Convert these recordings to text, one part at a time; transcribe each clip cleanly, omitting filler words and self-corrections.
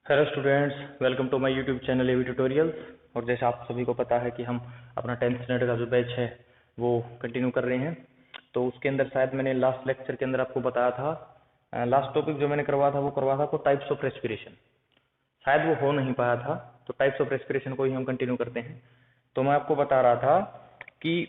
Hello students, welcome to my YouTube channel AV tutorials. और जैसे आप सभी को पता है कि हम अपना 10th स्टैंडर्ड का जो बैच है वो कंटिन्यू कर रहे हैं। तो उसके अंदर शायद मैंने लास्ट लेक्चर के अंदर आपको बताया था, लास्ट टॉपिक जो मैंने करवाया था वो करवाया था आपको टाइप्स ऑफ रेस्पिरेशन। शायद वो हो नहीं पाया था, तो टाइप्स ऑफ रेस्पिरेशन को ही हम कंटिन्यू करते हैं। तो मैं आपको बता रहा था कि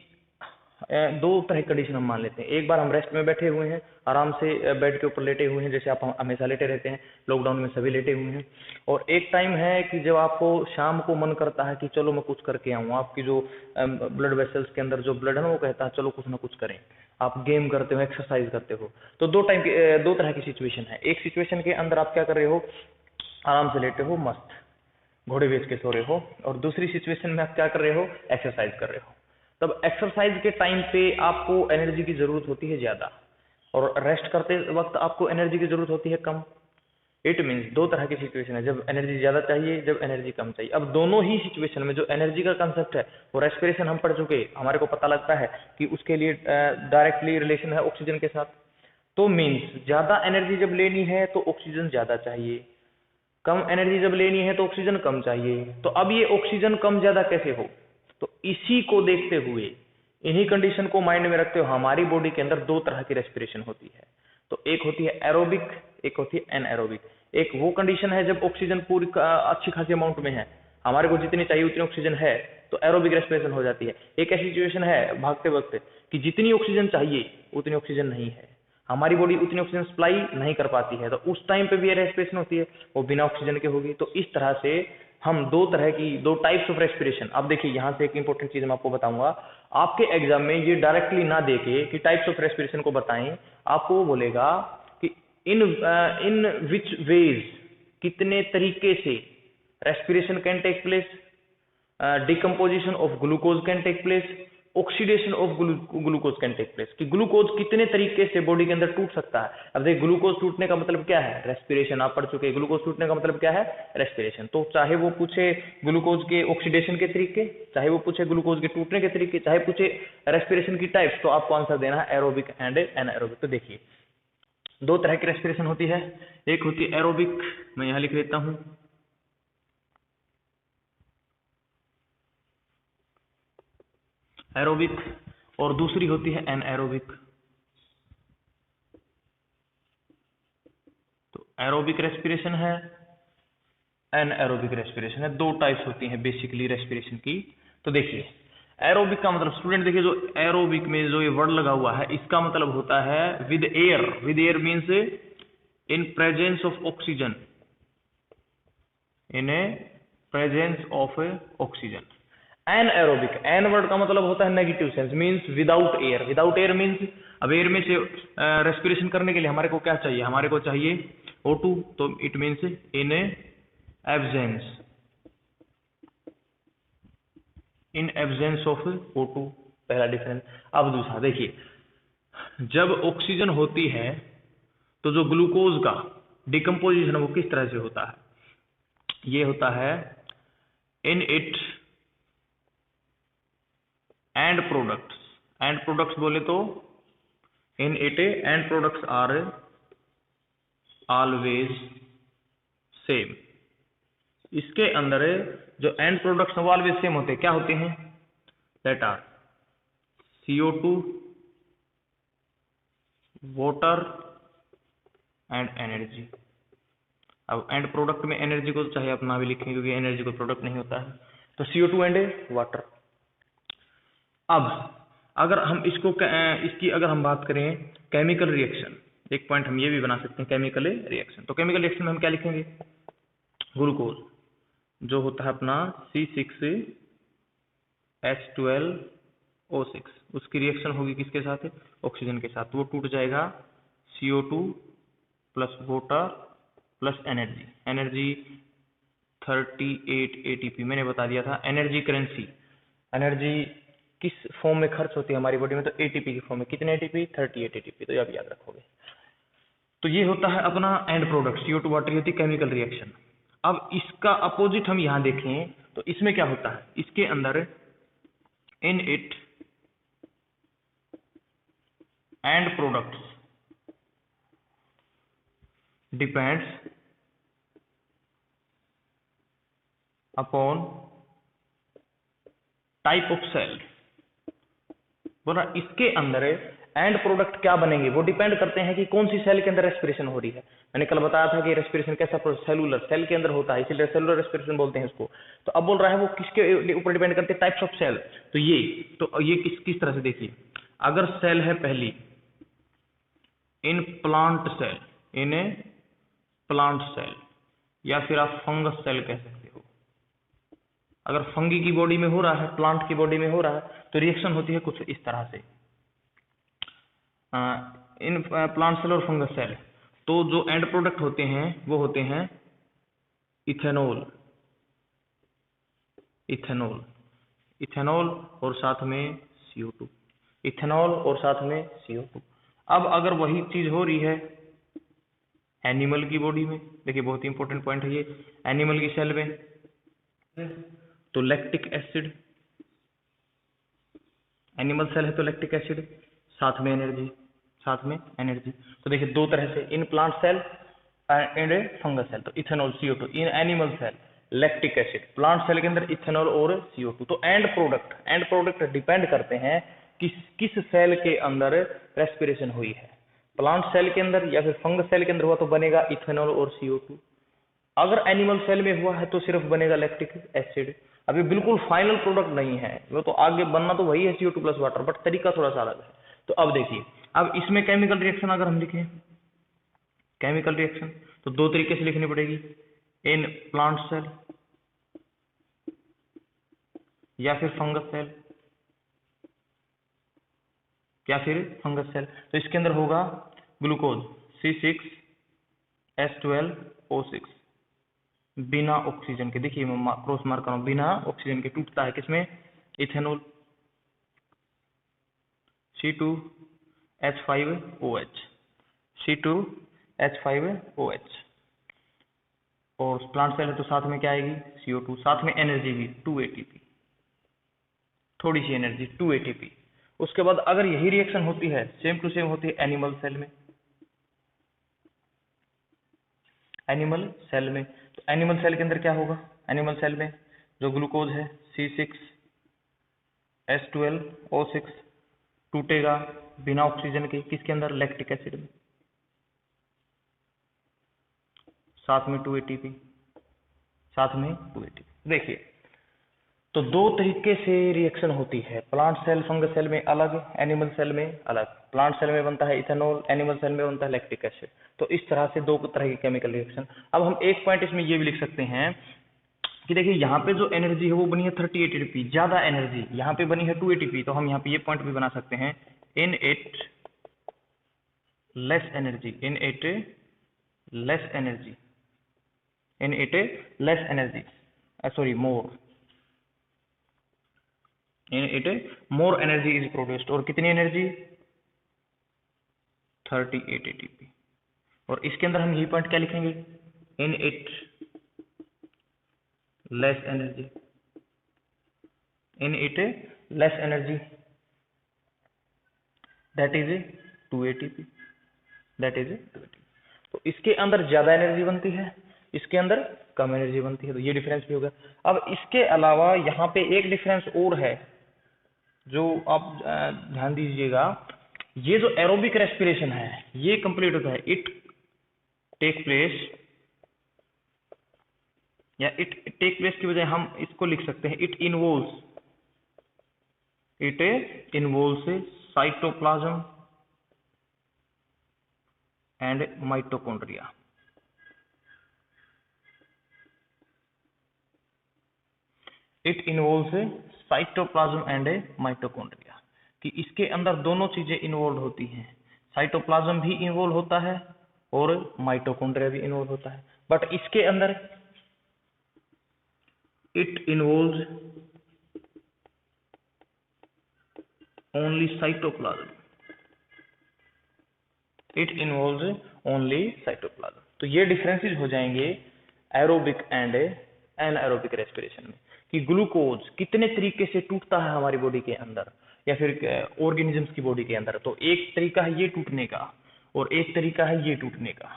दो तरह की कंडीशन हम मान लेते हैं। एक बार हम रेस्ट में बैठे हुए हैं, आराम से बेड के ऊपर लेटे हुए हैं, जैसे आप हमेशा लेटे रहते हैं, लॉकडाउन में सभी लेटे हुए हैं। और एक टाइम है कि जब आपको शाम को मन करता है कि चलो मैं कुछ करके आऊँ, आपकी जो ब्लड वेसल्स के अंदर जो ब्लड है ना वो कहता है चलो कुछ ना कुछ करें, आप गेम करते हो, एक्सरसाइज करते हो। तो दो तरह की सिचुएशन है। एक सिचुएशन के अंदर आप क्या कर रहे हो, आराम से लेटे हो, मस्त घोड़े बेच के सो रहे हो। और दूसरी सिचुएशन में आप क्या कर रहे हो, एक्सरसाइज कर रहे हो। तब एक्सरसाइज के टाइम पे आपको एनर्जी की जरूरत होती है ज्यादा, और रेस्ट करते वक्त आपको एनर्जी की जरूरत होती है कम। इट मीन्स दो तरह की सिचुएशन है, जब एनर्जी ज्यादा चाहिए, जब एनर्जी कम चाहिए। अब दोनों ही सिचुएशन में जो एनर्जी का कंसेप्ट है वो रेस्पिरेशन हम पढ़ चुके, हमारे को पता लगता है कि उसके लिए डायरेक्टली रिलेशन है ऑक्सीजन के साथ। तो मीन्स ज्यादा एनर्जी जब लेनी है तो ऑक्सीजन ज्यादा चाहिए, कम एनर्जी जब लेनी है तो ऑक्सीजन कम चाहिए। तो अब ये ऑक्सीजन कम ज्यादा कैसे हो, तो इसी को देखते हुए, इन्हीं कंडीशन को माइंड में रखते हुए हमारी बॉडी के अंदर दो तरह की रेस्पिरेशन होती है। तो एक होती है एरोबिक, एक होती है एनएरोबिक। एक वो कंडीशन है जब ऑक्सीजन पूरी अच्छी खासी अमाउंट में है, हमारे को जितनी चाहिए उतनी ऑक्सीजन है, तो एरोबिक रेस्पिरेशन हो जाती है। एक ऐसी सिचुएशन है भागते वक्त कि जितनी ऑक्सीजन चाहिए उतनी ऑक्सीजन नहीं है, हमारी बॉडी उतनी ऑक्सीजन सप्लाई नहीं कर पाती है, तो उस टाइम पे भी रेस्पिरेशन होती है, वो बिना ऑक्सीजन के होगी। तो इस तरह से हम दो टाइप्स ऑफ रेस्पिरेशन। अब देखिए यहाँ से एक इंपॉर्टेंट चीज मैं आपको बताऊंगा, आपके एग्जाम में ये डायरेक्टली ना देके कि टाइप्स ऑफ रेस्पिरेशन को बताएं, आपको वो बोलेगा कि इन विच वेज, कितने तरीके से respiration can take place, decomposition of glucose can take place, oxidation of glucose can take place, कि ग्लूकोज कितने तरीके से बॉडी के अंदर टूट सकता है। अब देखिए ग्लूकोज टूटने का मतलब क्या है, रेस्पिरेशन। आप पढ़ चुके हैं ग्लूकोज टूटने का मतलब क्या है, रेस्पिरेशन। तो चाहे वो पूछे ग्लूकोज के ऑक्सीडेशन के तरीके, चाहे वो पूछे ग्लूकोज के टूटने के तरीके, चाहे पूछे रेस्पिरेशन की टाइप्स, तो आपको आंसर देना है एरोबिक एंड एनाएरोबिक। तो देखिए दो तरह की रेस्पिरेशन होती है, एक होती है एरोबिक, मैं यहां लिख देता हूं, एरोबिक, और दूसरी होती है एनएरोबिक। तो एरोबिक रेस्पिरेशन है, एनएरोबिक रेस्पिरेशन है। दो टाइप्स होती हैं बेसिकली रेस्पिरेशन की। तो देखिए एरोबिक का मतलब, स्टूडेंट देखिए जो एरोबिक में जो ये वर्ड लगा हुआ है इसका मतलब होता है with air. With air means in presence of oxygen, in a presence of oxygen. Anaerobic, an word का मतलब होता है negative sense, means without air. Without air means अब एयर में से रेस्पिरेशन करने के लिए हमारे को क्या चाहिए, हमारे को चाहिए O2, तो it means in absence, in absence of O2, पहला डिफरेंस। अब दूसरा देखिए, जब ऑक्सीजन होती है तो जो ग्लूकोज का डिकम्पोजिशन है वो किस तरह से होता है, ये होता है in it end products. End products बोले तो in it end products are always same. इसके अंदर जो एंड प्रोडक्ट्स वो ऑलवेज सेम होते हैं, क्या होते हैं, that are CO2, water and energy. अब एंड प्रोडक्ट में एनर्जी को चाहे आप ना भी लिखें क्योंकि एनर्जी को प्रोडक्ट नहीं होता है, तो CO2 एंड वाटर। अब अगर हम इसकी अगर हम बात करें केमिकल रिएक्शन, एक पॉइंट हम ये भी बना सकते हैं केमिकल रिएक्शन। तो केमिकल रिएक्शन में हम क्या लिखेंगे, ग्लूकोज जो होता है अपना C6H12O6, उसकी रिएक्शन होगी किसके साथ, ऑक्सीजन के साथ, तो वो टूट जाएगा CO2 plus water plus energy. Energy 38 ATP मैंने बता दिया था। एनर्जी करेंसी, एनर्जी किस फॉर्म में खर्च होती है हमारी बॉडी में, तो एटीपी की फॉर्म में। कितने एटीपी, 38 एटीपी, तो ये आप याद रखोगे। तो ये होता है अपना एंड प्रोडक्ट, CO2 वाटर, होती है केमिकल रिएक्शन। अब इसका अपोजिट हम यहां देखें तो इसमें क्या होता है, इसके अंदर in it end products depends upon type of cell. बोला इसके अंदर एंड प्रोडक्ट क्या बनेंगे वो डिपेंड करते हैं कि कौन सी सेल के अंदर रेस्पिरेशन हो रही है। मैंने कल बताया था कि रेस्पिरेशन कैसा सेलुलर सेल के अंदर होता है, इसीलिए सेलुलर रेस्पिरेशन बोलते हैं इसको। तो अब बोल रहा है वो किसके ऊपर डिपेंड करते हैं, टाइप्स ऑफ सेल। तो ये किस तरह से देखिए, अगर सेल है पहली in plant cell, in a plant cell, या फिर आप फंगस सेल कह सकते हो। अगर फंगी की बॉडी में हो रहा है, प्लांट की बॉडी में हो रहा है, तो रिएक्शन होती है कुछ इस तरह से, इन प्लांट सेल और फंगस सेल। तो जो एंड प्रोडक्ट होते हैं वो होते हैं इथेनॉल, इथेनॉल, इथेनॉल और साथ में CO2, इथेनॉल और साथ में CO2। अब अगर वही चीज हो रही है एनिमल की बॉडी में, देखिए बहुत ही इंपॉर्टेंट पॉइंट है ये, एनिमल की सेल में, तो लैक्टिक एसिड, एनिमल सेल है तो लैक्टिक एसिड, साथ में एनर्जी, साथ में एनर्जी। तो देखिए दो तरह से, in plant cell and fungus cell, तो ethanol CO2, in animal cell lactic acid, plant cell के अंदर इथेनॉल और CO2। तो एंड प्रोडक्ट डिपेंड करते हैं किस सेल के अंदर रेस्पिरेशन हुई है, प्लांट सेल के अंदर या फिर फंगस सेल के अंदर हुआ तो बनेगा इथेनॉल और CO2। अगर एनिमल सेल में हुआ है तो सिर्फ बनेगा लैक्टिक एसिड। अभी बिल्कुल फाइनल प्रोडक्ट नहीं है वो, तो आगे बनना तो वही है CO2 प्लस वाटर, बट तरीका थोड़ा सा अलग है। तो अब देखिए, अब इसमें केमिकल रिएक्शन अगर हम लिखें, केमिकल रिएक्शन तो दो तरीके से लिखनी पड़ेगी, इन प्लांट सेल या फिर फंगस सेल, या फिर फंगस सेल। तो इसके अंदर होगा ग्लूकोज C6H12O6 बिना ऑक्सीजन के, देखिए मैं क्रॉस मार्क कर रहा हूं, बिना ऑक्सीजन के टूटता है किसमें, इथेनॉल, C2H5OH, C2H5OH। और प्लांट सेल है तो साथ में क्या आएगी, CO2, साथ में एनर्जी भी 2 ATP, थोड़ी सी एनर्जी 2 ATP। उसके बाद अगर यही रिएक्शन होती है सेम टू सेम होती है एनिमल सेल में, एनिमल सेल में, तो एनिमल सेल के अंदर क्या होगा, एनिमल सेल में जो ग्लूकोज है C6H12O6 टूटेगा बिना ऑक्सीजन के किसके अंदर, लैक्टिक एसिड में, साथ में 2 ATP, साथ में 2 ATP। देखिए तो दो तरीके से रिएक्शन होती है, प्लांट सेल फंगस सेल में अलग, एनिमल सेल में अलग। प्लांट सेल में बनता है इथेनॉल, एनिमल सेल में बनता है लैक्टिक एसिड। तो इस तरह से दो तरह की केमिकल रिएक्शन। अब हम एक पॉइंट इसमें ये भी लिख सकते हैं कि देखिए यहाँ पे जो एनर्जी है वो बनी है 38 ATP, ज्यादा एनर्जी, यहाँ पे बनी है 2 ATP। तो हम यहाँ पे ये पॉइंट भी बना सकते हैं, in it less energy, in it less energy, in it less energy, sorry more, in it more energy is produced. और कितनी एनर्जी, 38 ATP। और इसके अंदर हम यही पॉइंट क्या लिखेंगे, in it less energy, in it less energy that is 2 ATP, that is 2 ATP। तो इसके अंदर ज्यादा एनर्जी बनती है, इसके अंदर कम एनर्जी बनती है, तो ये डिफरेंस भी होगा। अब इसके अलावा यहाँ पे एक डिफरेंस और है जो आप ध्यान दीजिएगा, ये जो एरोबिक रेस्पिरेशन है ये कंप्लीट होता है, इट टेक प्लेस, या इट टेक प्लेस की बजाय हम इसको लिख सकते हैं it involves, it involves cytoplasm and mitochondria. It involves cytoplasm and mitochondria, कि इसके अंदर दोनों चीजें इन्वॉल्व होती हैं, साइटोप्लाज्म भी इन्वॉल्व होता है और माइटोकॉन्ड्रिया भी इन्वॉल्व होता है। बट इसके अंदर it involves only cytoplasm, it involves only cytoplasm. तो ये डिफरेंसेस हो जाएंगे एरोबिक एंड एनाएरोबिक रेस्पिरेशन में, कि ग्लूकोज कितने तरीके से टूटता है हमारी बॉडी के अंदर या फिर ऑर्गेनिजम्स की बॉडी के अंदर। तो एक तरीका है ये टूटने का और एक तरीका है ये टूटने का।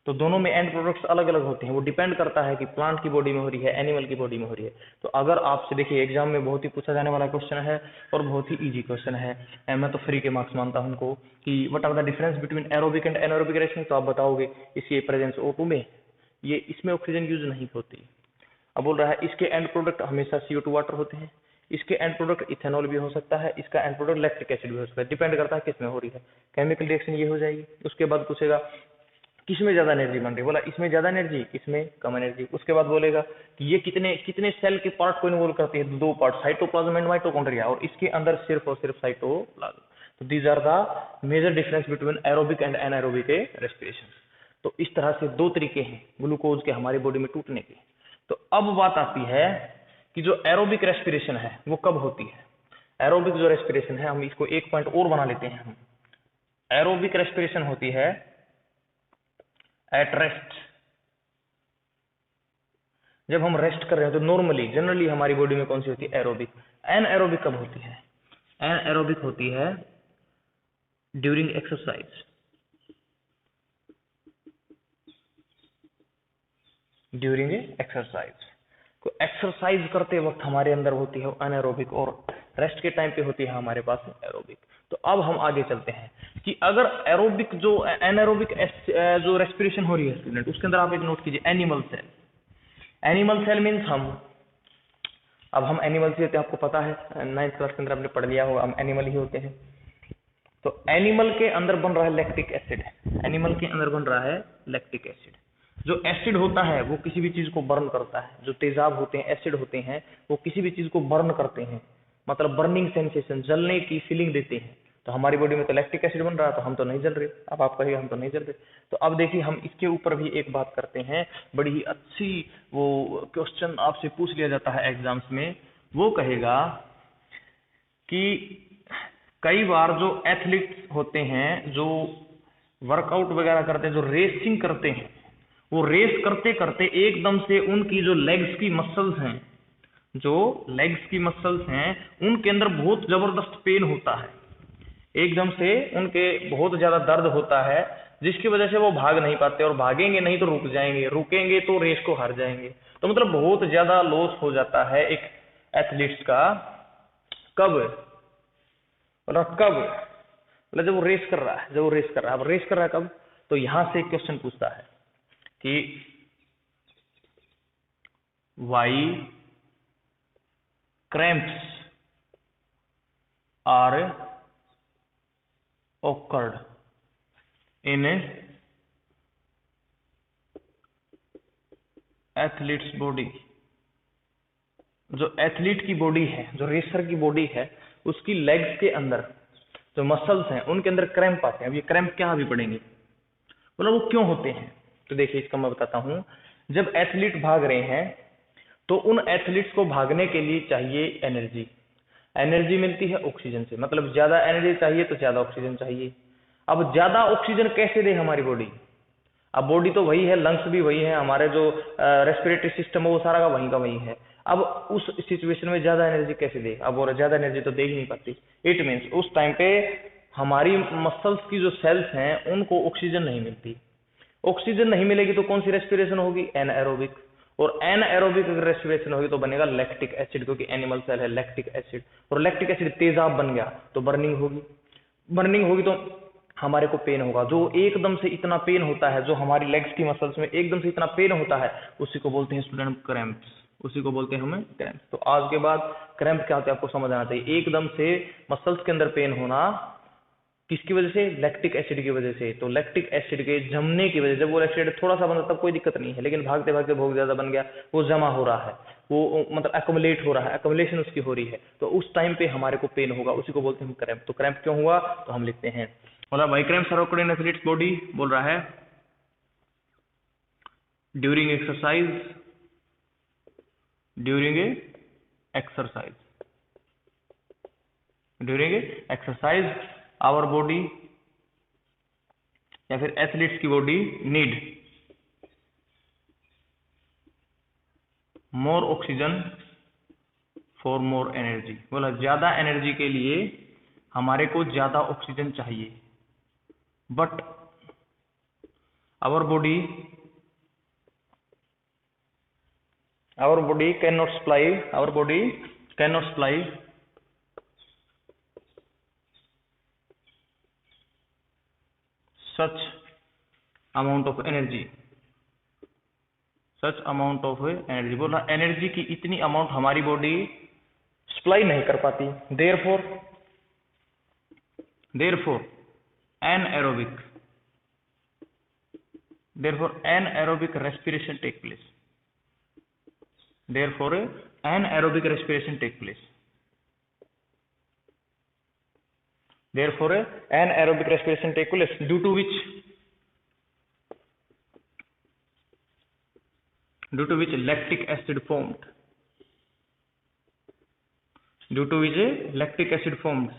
तो दोनों में एंड प्रोडक्ट्स अलग अलग होते हैं। वो डिपेंड करता है कि प्लांट की बॉडी में हो रही है, एनिमल की बॉडी में हो रही है। तो अगर आपसे देखिए एग्जाम में बहुत ही पूछा जाने वाला क्वेश्चन है और बहुत ही इजी क्वेश्चन है, मैं तो फ्री के मार्क्स मानता हूं उनको, कि what are the difference between aerobic and anaerobic respiration, तो आप बताओगे इसके प्रेजेंस O2 में, ये इसमें ऑक्सीजन यूज नहीं होती। अब बोल रहा है इसके एंड प्रोडक्ट हमेशा CO2 वाटर होते हैं, इसके एंड प्रोडक्ट इथेनॉल भी हो सकता है, इसका एंड प्रोडक्ट लैक्टिक एसिड भी हो सकता है, डिपेंड करता है किस में हो रही है। केमिकल रिएक्शन ये हो जाएगी। उसके बाद पूछेगा किसमें ज्यादा एनर्जी बन रही है, बोला इसमें ज्यादा एनर्जी, इसमें कम एनर्जी। उसके बाद बोलेगा कि ये कितने कितने सेल के पार्ट को इन्वॉल्व करती है, 2 पार्ट, साइटोप्लाज्म एंड माइटोकॉन्ड्रिया, और इसके अंदर सिर्फ और सिर्फ साइटोप्लाज्म। तो these are the major difference between aerobic and anaerobic respiration. तो इस तरह से 2 तरीके हैं ग्लूकोज के हमारी बॉडी में टूटने के। तो अब बात आती है कि जो एरोबिक रेस्पिरेशन है वो कब होती है। एरोबिक जो रेस्पिरेशन है, हम इसको एक पॉइंट और बना लेते हैं। हम एरोबिक रेस्पिरेशन होती है एट रेस्ट, जब हम रेस्ट कर रहे हैं। तो नॉर्मली जनरली हमारी बॉडी में कौन सी होती है, एरोबिक। एन एरोबिक कब होती है, एन एरोबिक होती है ड्यूरिंग एक्सरसाइज, ड्यूरिंग एक्सरसाइज। तो एक्सरसाइज करते वक्त हमारे अंदर होती है अनएरोबिक, और रेस्ट के टाइम पे होती है हमारे पास एरोबिक। तो अब हम आगे चलते हैं कि अगर एरोबिक जो एनारोबिक जो रेस्पिरेशन हो रही है स्टूडेंट, उसके अंदर आप एक नोट कीजिए animal cell. Animal cell means अब हम एनिमल से होते हैं, आपको पता है 9th क्लास के अंदर आपने पढ़ लिया होगा, हम एनिमल ही होते हैं। तो एनिमल के अंदर बन रहा है लैक्टिक एसिड, एनिमल के अंदर बन रहा है लैक्टिक एसिड। जो एसिड होता है वो किसी भी चीज को बर्न करता है, जो तेजाब होते हैं, एसिड होते हैं, वो किसी भी चीज को बर्न करते हैं, मतलब बर्निंग सेंसेशन, जलने की फीलिंग देते हैं। तो हमारी बॉडी में तो लैक्टिक एसिड बन रहा है, तो हम तो नहीं जल रहे। अब आप कहिए हम तो नहीं जल रहे। तो अब देखिए हम इसके ऊपर भी एक बात करते हैं, बड़ी ही अच्छी वो क्वेश्चन आपसे पूछ लिया जाता है एग्जाम्स में। वो कहेगा कि कई बार जो एथलीट्स होते हैं, जो वर्कआउट वगैरह करते हैं, जो रेसिंग करते हैं, वो रेस करते करते एकदम से उनकी जो लेग्स की मसल्स हैं, जो लेग्स की मसल्स हैं, उनके अंदर बहुत जबरदस्त पेन होता है, एकदम से उनके बहुत ज्यादा दर्द होता है, जिसकी वजह से वो भाग नहीं पाते, और भागेंगे नहीं तो रुक जाएंगे, रुकेंगे तो रेस को हार जाएंगे। तो मतलब बहुत ज्यादा लॉस हो जाता है एक एथलीट्स का। कब, मतलब कब, मतलब जब वो रेस कर रहा है, जब वो रेस कर रहा है। अब रेस कर रहा है कब, तो यहां से एक क्वेश्चन पूछता है कि why cramps are occurred in athletes body. जो एथलीट की बॉडी है, जो रेसर की बॉडी है, उसकी लेग्स के अंदर जो मसल्स हैं उनके अंदर क्रैम्प आते हैं। अब ये क्रैम्प क्या अभी पढ़ेंगे, मतलब वो क्यों होते हैं। तो देखिए इसका मैं बताता हूं। जब एथलीट भाग रहे हैं तो उन एथलीट्स को भागने के लिए चाहिए एनर्जी। एनर्जी मिलती है ऑक्सीजन से, मतलब ज्यादा एनर्जी चाहिए तो ज्यादा ऑक्सीजन चाहिए। अब ज्यादा ऑक्सीजन कैसे दे हमारी बॉडी, अब बॉडी तो वही है, लंग्स भी वही है, हमारे जो रेस्पिरेटरी सिस्टम है वो सारा का वही है। अब उस सिचुएशन में ज्यादा एनर्जी कैसे दे, अब और ज्यादा एनर्जी तो दे ही नहीं पाती। इट मीन्स उस टाइम पे हमारी मसल्स की जो सेल्स हैं उनको ऑक्सीजन नहीं मिलती। ऑक्सीजन नहीं मिलेगी तो कौन सी रेस्पिरेशन होगी, एनएरोबिक। और एनएरोबिक अगर रेस्पिरेशन होगी तो बनेगा लैक्टिक एसिड, क्योंकि एनिमल सेल है लैक्टिक एसिड। और लैक्टिक एसिड तेजाब बन गया तो बर्निंग होगी, बर्निंग होगी तो हमारे को पेन होगा। जो एकदम से इतना पेन होता है, जो हमारी लेग्स की मसल्स में एकदम से इतना पेन होता है, उसी को बोलते हैं स्टूडेंट क्रैम्प्स, उसी को बोलते हैं हमें क्रैम्प्स। तो आज के बाद क्रैम्प क्या होता है आपको समझ आना चाहिए। एकदम से मसल्स के अंदर पेन होना किसकी वजह से, लैक्टिक एसिड की वजह से। तो लैक्टिक एसिड के जमने की वजह, जब वो एसिड थोड़ा सा बना तब कोई दिक्कत नहीं है, लेकिन भागते भागते बहुत ज्यादा बन गया, वो जमा हो रहा है, वो मतलब एक्युमुलेट हो रहा है, एक्युमुलेशन उसकी हो रही है, तो उस टाइम पे हमारे को पेन होगा, उसी को बोलते हैं हम क्रैम्प। तो क्रैम्प क्यों हुआ, तो हम लिखते हैं, मतलब भाई cramp are occurred in athletes body, बोल रहा है during exercise, during exercise, during exercise our body या फिर एथलीट्स की body need more oxygen for more energy. बोला ज्यादा एनर्जी के लिए हमारे को ज्यादा ऑक्सीजन चाहिए। But our body cannot supply such amount of energy, बोल रहा एनर्जी की इतनी अमाउंट हमारी बॉडी सप्लाई नहीं कर पाती। therefore anaerobic respiration take place। anaerobic respiration take place due to which lactic acid formed,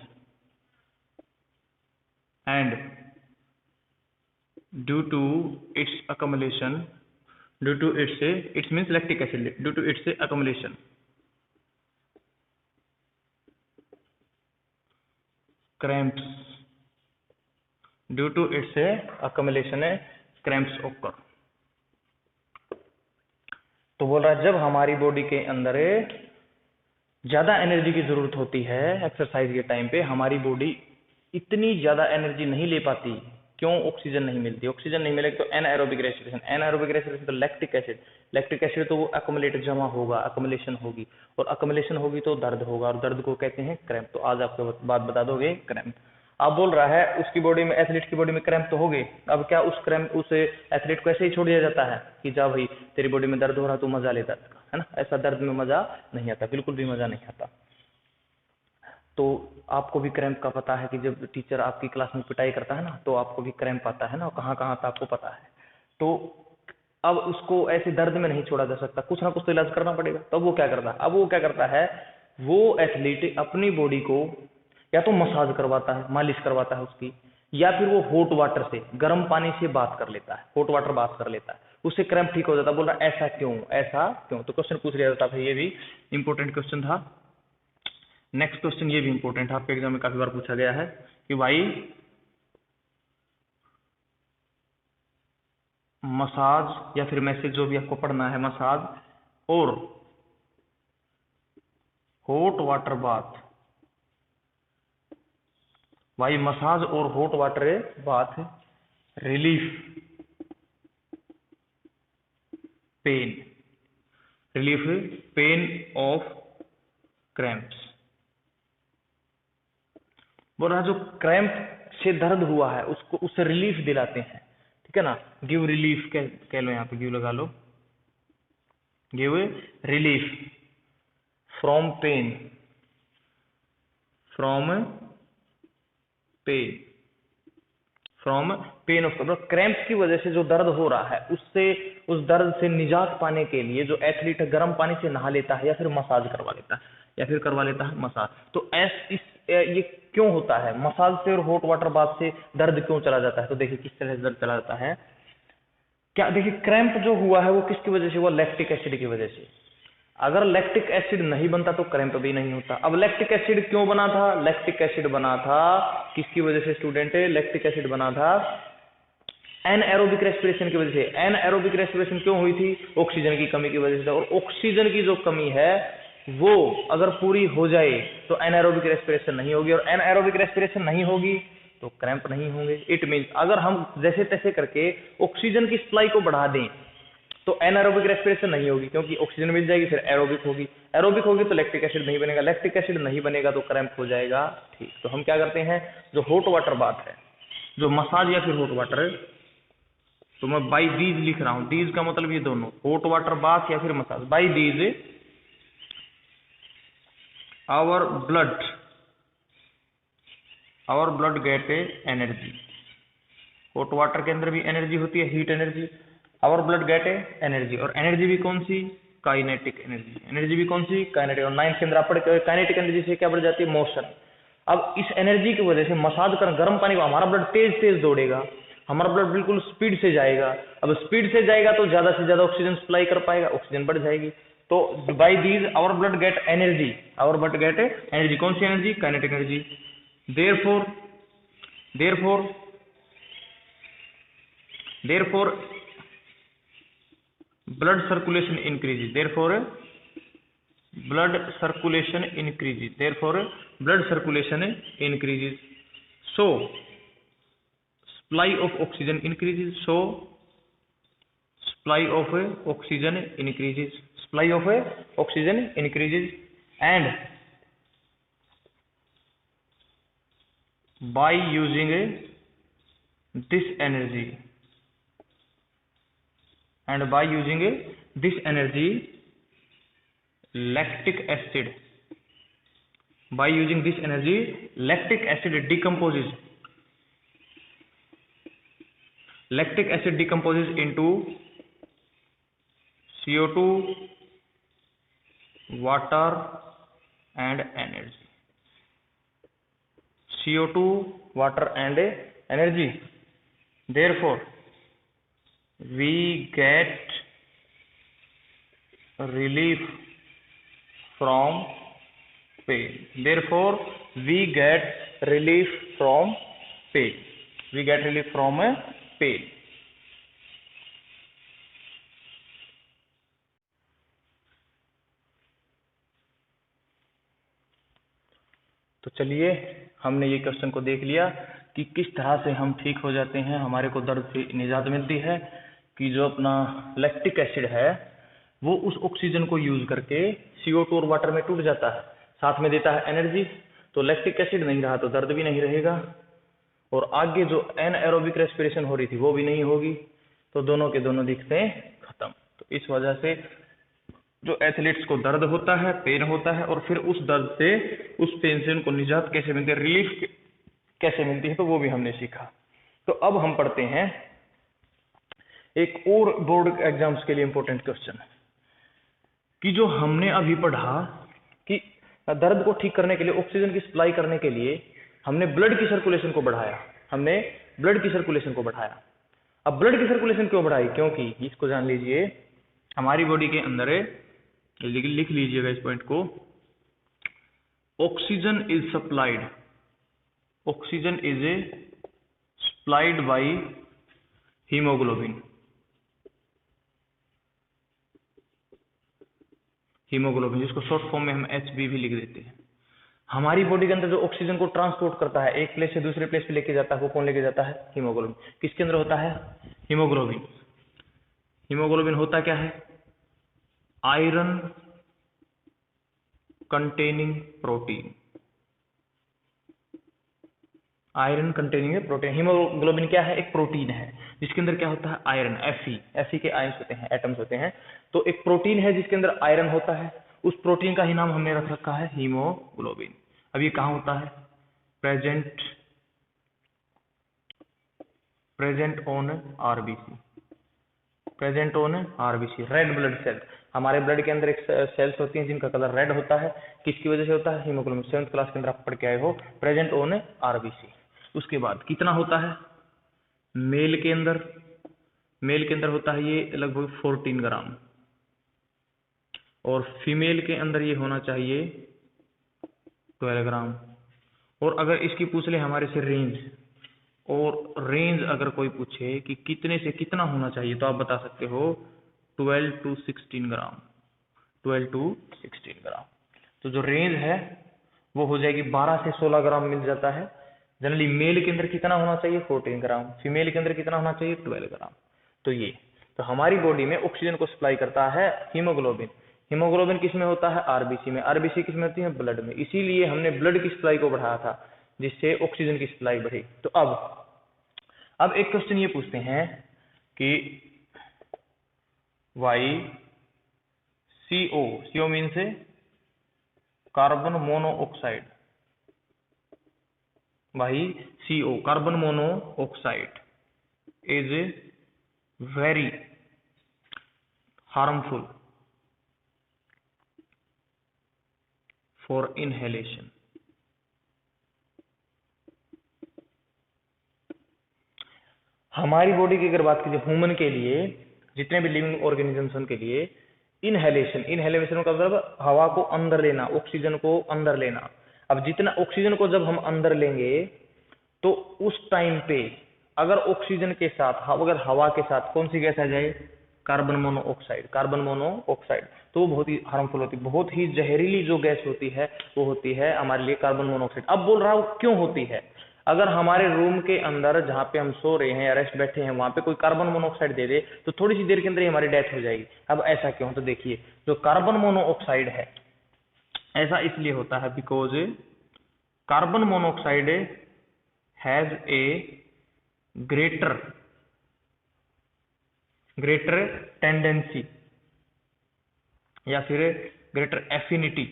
and due to its accumulation, it means lactic acid, due to its accumulation cramps, cramps occur। तो बोल रहा है जब हमारी body के अंदर ज्यादा energy की जरूरत होती है एक्सरसाइज के टाइम पे, हमारी बॉडी इतनी ज्यादा एनर्जी नहीं ले पाती। क्यों? ऑक्सीजन नहीं मिलती। ऑक्सीजन नहीं मिलेगी तो एनाएरोबिक रेस्पिरेशन तो लैक्टिक एसिड तो वो अक्युमुलेट जमा होगा, अक्युमुलेशन होगी, और अक्युमुलेशन होगी तो दर्द होगा, और दर्द को कहते हैं क्रैम्प। तो आज आपको बात बता दोगे क्रैम्प। आप बोल रहा है उसकी बॉडी में, एथलीट की बॉडी में क्रैम्प तो हो गए, अब क्या उस एथलीट को ऐसे ही छोड़ दिया जाता है कि जा भाई तेरी बॉडी में दर्द हो रहा तो मजा ले दर्द का, है ना? ऐसा दर्द में मजा नहीं आता, बिल्कुल भी मजा नहीं आता। तो आपको भी क्रैम्प का पता है कि जब टीचर आपकी क्लास में पिटाई करता है ना तो आपको भी क्रैम्प आता है ना, कहाँ कहाँ आता आपको पता है। तो अब उसको ऐसे दर्द में नहीं छोड़ा जा सकता, कुछ ना कुछ तो इलाज करना पड़ेगा। तब वो क्या करता है? अब वो क्या करता है, वो एथलीट अपनी बॉडी को या तो मसाज करवाता है, मालिश करवाता है उसकी, या फिर वो हॉट वाटर से, गर्म पानी से बात कर लेता है, हॉट वाटर बात कर लेता है, उससे क्रैम्प ठीक हो जाता है। बोल रहा ऐसा क्यों? तो क्वेश्चन पूछ लिया जाता है, ये भी इंपॉर्टेंट क्वेश्चन था। नेक्स्ट क्वेश्चन ये भी इंपॉर्टेंट है, आपके एग्जाम में काफी बार पूछा गया है कि भाई मसाज या फिर मैसेज जो भी आपको पढ़ना है, मसाज और हॉट वाटर बाथ, भाई मसाज और hot water bath relief pain of cramps. बोल रहा जो क्रैम्प से दर्द हुआ है उसको, उससे रिलीफ दिलाते हैं, ठीक है ना? गिव रिलीफ कह लो, यहाँ पे गिव लगा लो, give relief from pain of cramp की वजह से जो दर्द हो रहा है उस दर्द से निजात पाने के लिए जो एथलीट गर्म पानी से नहा लेता है या फिर मसाज करवा लेता है, मसाज। तो ये क्यों होता है? मसाज से और हॉट वाटर बाथ से दर्द क्यों चला जाता है? तो देखिए किस तरह से दर्द चला जाता है। क्या देखिए, क्रैम्प जो हुआ है वो किसकी वजह से हुआ? लैक्टिक एसिड की वजह से। अगर लैक्टिक एसिड नहीं बनता तो क्रैम्प भी नहीं होता। अब लैक्टिक एसिड क्यों बना था? लैक्टिक एसिड बना था किसकी वजह से स्टूडेंट? लैक्टिक एसिड बना था एनएरोबिक रेस्पिरेशन की वजह से। एनएरोबिक रेस्पिरेशन क्यों हुई थी? ऑक्सीजन की कमी की वजह से। और ऑक्सीजन की जो कमी है वो अगर पूरी हो जाए तो एनाएरोबिक रेस्पिरेशन नहीं होगी, और एनाएरोबिक रेस्पिरेशन नहीं होगी तो क्रैम्प नहीं होंगे। इट मींस अगर हम जैसे तैसे करके ऑक्सीजन की सप्लाई को बढ़ा दें तो एनाएरोबिक रेस्पिरेशन नहीं होगी, क्योंकि ऑक्सीजन मिल जाएगी, फिर एरोबिक होगी तो लैक्टिक एसिड नहीं बनेगा, लैक्टिक एसिड नहीं बनेगा तो क्रैम्प हो जाएगा। ठीक, तो हम क्या करते हैं, जो हॉट वाटर बाथ है, जो मसाज या फिर हॉट वाटर है, तो मैं बाई दीज लिख रहा हूं, दीज का मतलब ये दोनों, हॉट वाटर बाथ या फिर massage. By these our blood get energy. Hot water के अंदर भी एनर्जी होती है, heat energy. our blood get energy, और एनर्जी भी कौन सी? Kinetic energy. एनर्जी भी कौन सी? काइनेटिक। और 9th के अंदर आप पढ़, काइनेटिक एनर्जी से क्या बढ़ जाती है? मोशन। अब इस एनर्जी की वजह से मसाज कर गर्म पानी को हमारा ब्लड तेज दौड़ेगा, हमारा ब्लड बिल्कुल स्पीड से जाएगा। अब स्पीड से जाएगा तो ज्यादा से ज्यादा ऑक्सीजन सप्लाई कर पाएगा, ऑक्सीजन बढ़ जाएगी। तो by these our blood get energy, our blood get energy. कौन सी energy? Kinetic energy. therefore blood circulation increases, therefore blood circulation increases, therefore blood circulation increases, so supply of oxygen increases, so supply of oxygen increases, supply of oxygen increases, and by using this energy, lactic acid, decomposes, into CO2, water and energy. CO2, water and energy. Therefore, we get relief from pain. Therefore, we get relief from pain. We get relief from pain. तो चलिए, हमने ये question को देख लिया कि किस तरह से हम ठीक हो जाते हैं, हमारे को दर्द से निजात मिलती है कि जो अपना लैक्टिक एसिड है वो उस ऑक्सीजन को यूज करके CO2 और वाटर में टूट जाता है, साथ में देता है एनर्जी। तो लैक्टिक एसिड नहीं रहा तो दर्द भी नहीं रहेगा, और आगे जो एनएरोबिक रेस्पिरेशन हो रही थी वो भी नहीं होगी, तो दोनों के दोनों दिखते हैं खत्म। तो इस वजह से जो एथलीट्स को दर्द होता है, पेन होता है, और फिर उस दर्द से, उस पेन से उनको निजात कैसे मिलती है, रिलीफ कैसे मिलती है, तो वो भी हमने सीखा। तो अब हम पढ़ते हैं एक और बोर्ड एग्जाम्स के लिए इंपॉर्टेंट क्वेश्चन कि जो हमने अभी पढ़ा कि दर्द को ठीक करने के लिए, ऑक्सीजन की सप्लाई करने के लिए हमने ब्लड की सर्कुलेशन को बढ़ाया, अब ब्लड की सर्कुलेशन क्यों बढ़ाई? क्योंकि इसको जान लीजिए, हमारी बॉडी के अंदर, लिख लीजिएगा इस पॉइंट को, oxygen is supplied by haemoglobin, जिसको शॉर्ट फॉर्म में हम HB भी लिख देते हैं। हमारी बॉडी के अंदर जो ऑक्सीजन को ट्रांसपोर्ट करता है, एक प्लेस से दूसरे प्लेस पे लेके जाता है, वो कौन लेके जाता है? हीमोग्लोबिन। किसके अंदर होता है? हीमोग्लोबिन। हीमोग्लोबिन होता क्या है? आयरन कंटेनिंग प्रोटीन, हीमोग्लोबिन क्या है? एक प्रोटीन है जिसके अंदर क्या होता है? आयरन, Fe के आयंस होते हैं, एटम्स होते हैं। तो एक प्रोटीन है जिसके अंदर आयरन होता है, उस प्रोटीन का ही नाम हमने रख रखा है हीमोग्लोबिन। अब ये कहाँ होता है? Present on RBC, red blood cell. हमारे ब्लड के अंदर एक सेल्स होती हैं जिनका कलर रेड होता है, किसकी वजह से होता है? हीमोग्लोबिन। 7th क्लास के अंदर आप पढ़ के आए हो, प्रेजेंट ऑन आरबीसी। उसके बाद कितना होता है मेल के अंदर? मेल के अंदर होता है ये लगभग 14 ग्राम, और फीमेल के अंदर ये होना चाहिए 12 ग्राम। और अगर इसकी पूछ ले हमारे से रेंज, और रेंज अगर कोई पूछे कि कितने से कितना होना चाहिए, तो आप बता सकते हो 12 to 16 ग्राम, 12 to 16 ग्राम। तो जो रेंज है वो हो जाएगी 12 से 16 ग्राम मिल जाता है। जनरली मेल के अंदर कितना होना चाहिए? 14 ग्राम, फीमेल के अंदर कितना होना चाहिए? 12 ग्राम। तो हमारी बॉडी में ऑक्सीजन को सप्लाई करता है हीमोग्लोबिन। हीमोग्लोबिन किस में होता है? आरबीसी में। आरबीसी किस में होती है? ब्लड में। इसीलिए हमने ब्लड की सप्लाई को बढ़ाया था, जिससे ऑक्सीजन की सप्लाई बढ़ी। तो अब एक क्वेश्चन ये पूछते हैं कि वाई CO मीन से carbon monoxide, why CO carbon monoxide is very harmful for inhalation. हमारी बॉडी की अगर बात कीजिए, ह्यूमन के लिए, जितने भी लिविंग ऑर्गेनिजम्स के लिए इनहेलेशन का मतलब हवा को अंदर लेना, ऑक्सीजन को अंदर लेना। अब जितना ऑक्सीजन को जब हम अंदर लेंगे तो उस टाइम पे अगर ऑक्सीजन के साथ अगर हवा के साथ कौन सी गैस आ जाए, कार्बन मोनोऑक्साइड, कार्बन मोनोऑक्साइड, तो वो बहुत ही हार्मफुल होती है, बहुत ही जहरीली जो गैस होती है वो होती है हमारे लिए कार्बन मोनोऑक्साइड। अब बोल रहा हूँ क्यों होती है, अगर हमारे रूम के अंदर जहाँ पे हम सो रहे हैं या रेस्ट बैठे हैं वहां पे कोई कार्बन मोनोऑक्साइड दे दे तो थोड़ी सी देर के अंदर ही हमारी डेथ हो जाएगी। अब ऐसा क्यों, तो देखिए जो कार्बन मोनोऑक्साइड है ऐसा इसलिए होता है because carbon monoxide has a greater tendency या फिर greater affinity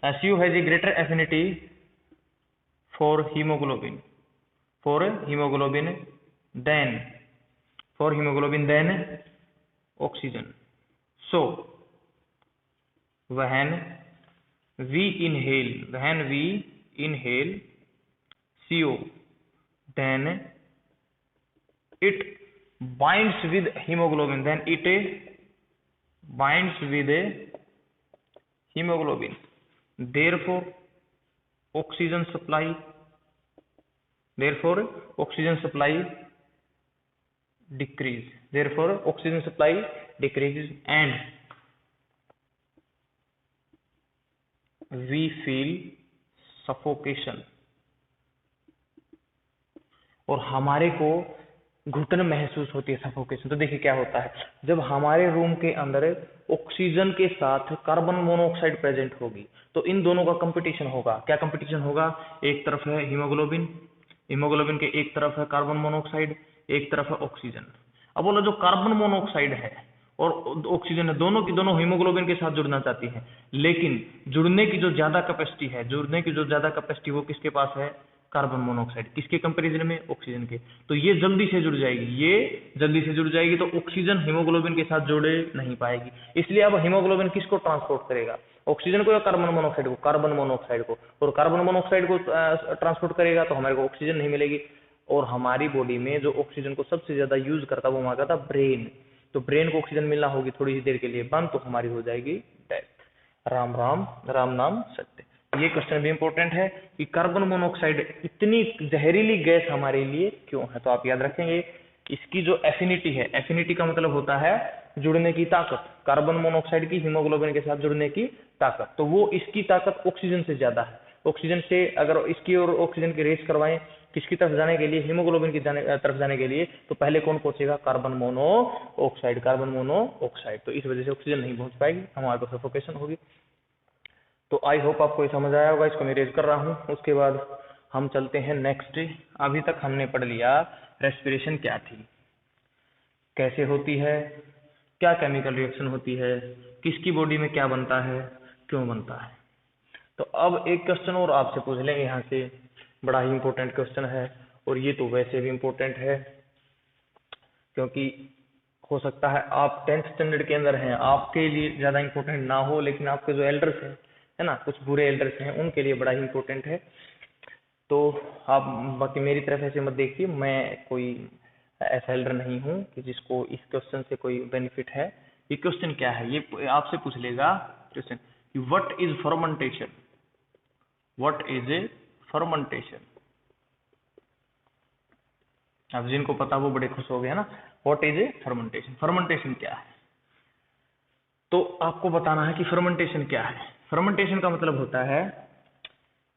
SU has a greater affinity for hemoglobin than oxygen. So when we inhale CO, then it binds with hemoglobin, therefore oxygen supply decreases and we feel suffocation, और हमारे को घुटन महसूस होती है, suffocation. तो देखिए क्या होता है, जब हमारे रूम के अंदर ऑक्सीजन के साथ कार्बन मोनोऑक्साइड प्रेजेंट होगी तो इन दोनों का कंपटीशन होगा। क्या कंपटीशन होगा, एक तरफ है हीमोग्लोबिन के एक तरफ है कार्बन मोनोऑक्साइड, एक तरफ है ऑक्सीजन। अब बोलो जो कार्बन मोनोऑक्साइड है और ऑक्सीजन है, दोनों की दोनों हीमोग्लोबिन के साथ जुड़ना चाहती है, लेकिन जुड़ने की जो ज्यादा कैपेसिटी वो किसके पास है, कार्बन मोनोऑक्साइड। किसके कंपैरिजन में, ऑक्सीजन के। तो ये जल्दी से जुड़ जाएगी, तो ऑक्सीजन हीमोग्लोबिन के साथ जुड़े नहीं पाएगी। इसलिए अब हीमोग्लोबिन किसको ट्रांसपोर्ट करेगा, ऑक्सीजन को या कार्बन मोनोऑक्साइड को, कार्बन मोनोऑक्साइड को। और कार्बन मोनोऑक्साइड को ट्रांसपोर्ट करेगा तो हमारे को ऑक्सीजन नहीं मिलेगी। और हमारी बॉडी में जो ऑक्सीजन को सबसे ज्यादा यूज करता है वो वहां का था ब्रेन। तो ब्रेन को ऑक्सीजन मिलना होगी थोड़ी ही देर के लिए बंद, तो हमारी हो जाएगी डेथ। राम नाम सत्य। ये क्वेश्चन भी इंपॉर्टेंट है कि कार्बन मोनोऑक्साइड इतनी जहरीली गैस हमारे लिए क्यों है। तो आप याद रखेंगे इसकी जो एफिनिटी है, एफिनिटी का मतलब होता है जुड़ने की ताकत, कार्बन मोनोऑक्साइड की हीमोग्लोबिन के साथ जुड़ने की ताकत। तो वो इसकी ताकत ऑक्सीजन से ज्यादा है। ऑक्सीजन से अगर इसकी और ऑक्सीजन की रेस करवाएं किसकी तरफ जाने के लिए, हीमोग्लोबिन की तरफ जाने के लिए, तो पहले कौन पहुंचेगा, कार्बन मोनोऑक्साइड। तो इस वजह से ऑक्सीजन नहीं पहुंच पाएगी, हमारे को सफोकेशन होगी। तो आई होप आपको ये समझ आया होगा, इसको मैं रेज कर रहा हूँ। उसके बाद हम चलते हैं नेक्स्ट। अभी तक हमने पढ़ लिया रेस्पिरेशन क्या थी, कैसे होती है, क्या केमिकल रिएक्शन होती है, किसकी बॉडी में क्या बनता है, क्यों बनता है। तो अब एक क्वेश्चन और आपसे पूछ लेंगे यहाँ से, बड़ा ही इंपॉर्टेंट क्वेश्चन है, और ये तो वैसे भी इंपॉर्टेंट है क्योंकि हो सकता है आप 10th स्टैंडर्ड के अंदर हैं, आपके लिए ज्यादा इंपॉर्टेंट ना हो, लेकिन आपके जो एल्डर्स हैं है ना, कुछ बुरे एल्डर्स हैं, उनके लिए बड़ा ही इंपॉर्टेंट है। तो आप बाकी मेरी तरफ ऐसे मत देखिए, मैं कोई ऐसा एल्डर नहीं हूँ कि जिसको इस क्वेश्चन से कोई बेनिफिट है। ये क्वेश्चन क्या है, ये आपसे पूछ लेगा question, what is fermentation, what is a fermentation. अब जिनको पता वो बड़े खुश हो गए ना, what is a fermentation, fermentation क्या है। तो आपको बताना है कि फर्मेंटेशन क्या है। फर्मेंटेशन का मतलब होता है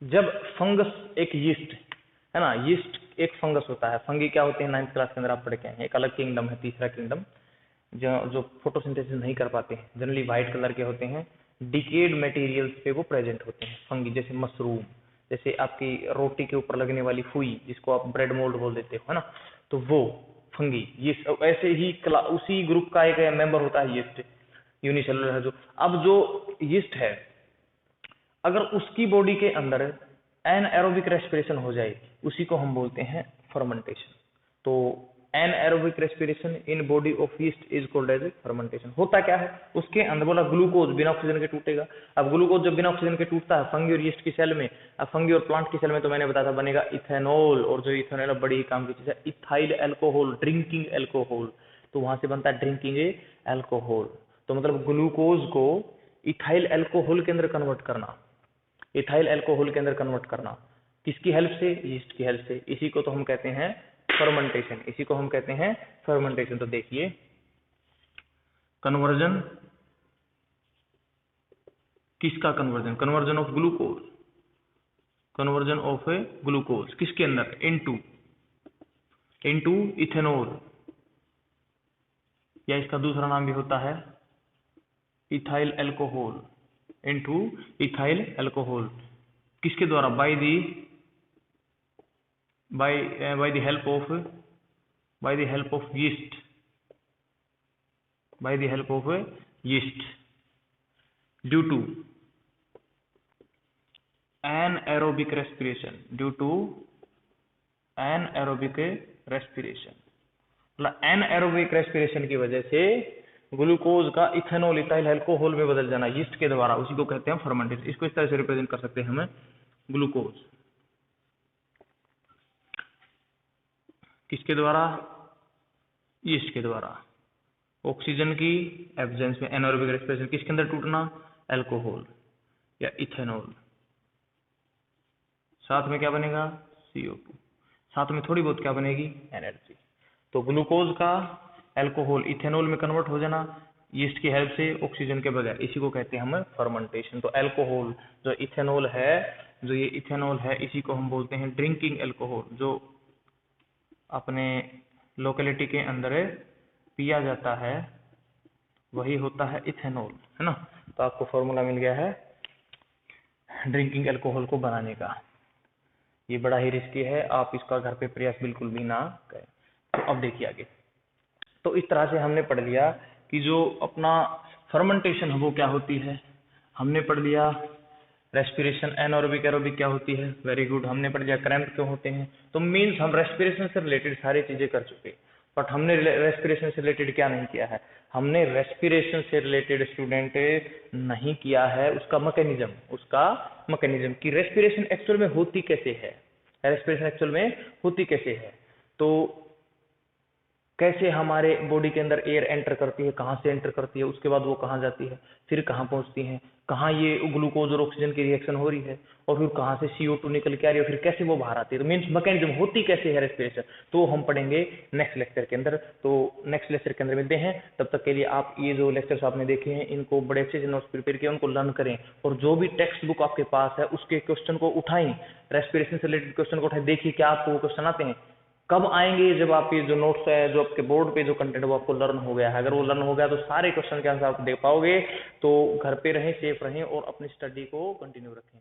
जब फंगस, एक यीस्ट है ना, यीस्ट एक फंगस होता है। फंगी क्या होते हैं, 9th क्लास के अंदर आप पढ़ के आए हैं, एक अलग किंगडम है, तीसरा किंगडम, जो फोटोसिंथेसिस नहीं कर पाते हैं, जनरली व्हाइट कलर के होते हैं, डिकेड मटेरियल्स पे वो प्रेजेंट होते हैं फंगी, जैसे मशरूम, जैसे आपकी रोटी के ऊपर लगने वाली फुई जिसको आप ब्रेड मोल्ड बोल देते हो है ना, तो वो फंगी। ये ऐसे ही उसी ग्रुप का एक मेंबर होता है यीस्ट, यूनिसेलुलर है जो। अब जो यीस्ट है अगर उसकी बॉडी के अंदर एनएरोबिक रेस्पिरेशन हो जाए, उसी को हम बोलते हैं फर्मेंटेशन। तो anaerobic respiration in body of yeast is called as fermentation. होता क्या है, उसके अंदर बोला ग्लूकोज बिना ऑक्सीजन के टूटेगा। अब ग्लूकोज जब बिना ऑक्सीजन के टूटता है फंगी और यीस्ट की सेल में, अब फंगी और प्लांट की सेल में तो मैंने बताया था बनेगा इथेनॉल, और जो इथेनॉल बड़ी ही काम की चीज है, इथाइल एल्कोहल, ड्रिंकिंग एल्कोहल, तो वहां से बनता है ड्रिंकिंग एल्कोहल। तो मतलब ग्लूकोज को इथाइल एल्कोहल के अंदर कन्वर्ट करना, इथाइल एल्कोहल के अंदर कन्वर्ट करना, किसकी हेल्प से? यीस्ट की हेल्प से। इसी को तो हम कहते हैं फर्मेंटेशन, इसी को हम कहते हैं फर्मेंटेशन। तो देखिए, कन्वर्जन, किसका conversion? Conversion of glucose, conversion of A glucose किसके अंदर? इनटू इथेनॉल, या इसका दूसरा नाम भी होता है ethyl alcohol, into ethyl alcohol. किसके द्वारा? By the help of yeast, by the help of yeast, due to anaerobic respiration, due to anaerobic respiration. मतलब एनएरोबिक रेस्पिरेशन की वजह से ग्लूकोज का इथेनॉल, इथाइल एल्कोहल में बदल जाना यीस्ट के द्वारा, उसी को कहते हैं फर्मेंटेशन। इसको इस तरह से रिप्रेजेंट कर सकते हैं हमें, ग्लूकोज किसके द्वारा? यीस्ट के द्वारा। ऑक्सीजन की एब्सेंस में एनारोबिक रेस्पिरेशन किसके अंदर टूटना? अल्कोहल या इथेनॉल। साथ में क्या बनेगा? CO2। साथ में थोड़ी बहुत क्या बनेगी? एनर्जी। तो ग्लूकोज का अल्कोहल इथेनॉल में कन्वर्ट हो जाना यीस्ट की हेल्प से, ऑक्सीजन के बगैर, इसी को कहते हैं हम फर्मेंटेशन। तो अल्कोहल जो इथेनॉल है, जो ये इथेनॉल है, इसी को हम बोलते हैं ड्रिंकिंग अल्कोहल, जो अपने लोकेलिटी के अंदर पिया जाता है, वही होता है इथेनॉल, है ना। तो आपको फॉर्मूला मिल गया है ड्रिंकिंग अल्कोहल को बनाने का। ये बड़ा ही रिस्की है, आप इसका घर पे प्रयास बिल्कुल भी ना करें। तो अब देखिए आगे। तो इस तरह से हमने पढ़ लिया कि जो अपना फर्मेंटेशन है वो क्या होती है। हमने पढ़ लिया रेस्पिरेशन, एनारोबिक एरोबिक क्या होती है, वेरी गुड। हमने पढ़ लिया क्रैम्प क्यों होते हैं। तो मीन्स हम रेस्पिरेशन से रिलेटेड सारी चीजें कर चुके, बट हमने रेस्पिरेशन से रिलेटेड क्या नहीं किया है? हमने रेस्पिरेशन से रिलेटेड स्टूडेंट नहीं किया है उसका मैकेनिज्म कि रेस्पिरेशन एक्चुअल में होती कैसे है, रेस्पिरेशन एक्चुअल में होती कैसे है। तो कैसे हमारे बॉडी के अंदर एयर एंटर करती है, कहाँ से एंटर करती है, उसके बाद वो कहाँ जाती है, फिर कहाँ पहुंचती है, कहाँ ये ग्लूकोज और ऑक्सीजन की रिएक्शन हो रही है, और फिर कहाँ से CO2 निकल के आ रही है, फिर कैसे वो बाहर आती है। तो मीन्स मैकेनिज्म होती कैसे है रेस्पिरेशन, तो हम पढ़ेंगे नेक्स्ट लेक्चर के अंदर। तो नेक्स्ट लेक्चर के अंदर मिलते हैं, तब तक के लिए आप ये जो लेक्चर्स आपने देखे हैं इनको बड़े अच्छे से नोट्स प्रिपेयर किए, उनको लर्न करें, और जो भी टेक्स्ट बुक आपके पास है उसके क्वेश्चन को उठाएं, रेस्पिरेशन से रिलेटेड क्वेश्चन को उठाएं, देखिए क्या आपको वो क्वेश्चन आते हैं। कब आएंगे? जब आप ये जो नोट्स है, जो आपके बोर्ड पे जो कंटेंट वो आपको लर्न हो गया है। अगर वो लर्न हो गया तो सारे क्वेश्चन के आंसर आप दे पाओगे। तो घर पे रहें, सेफ रहें और अपनी स्टडी को कंटिन्यू रखें।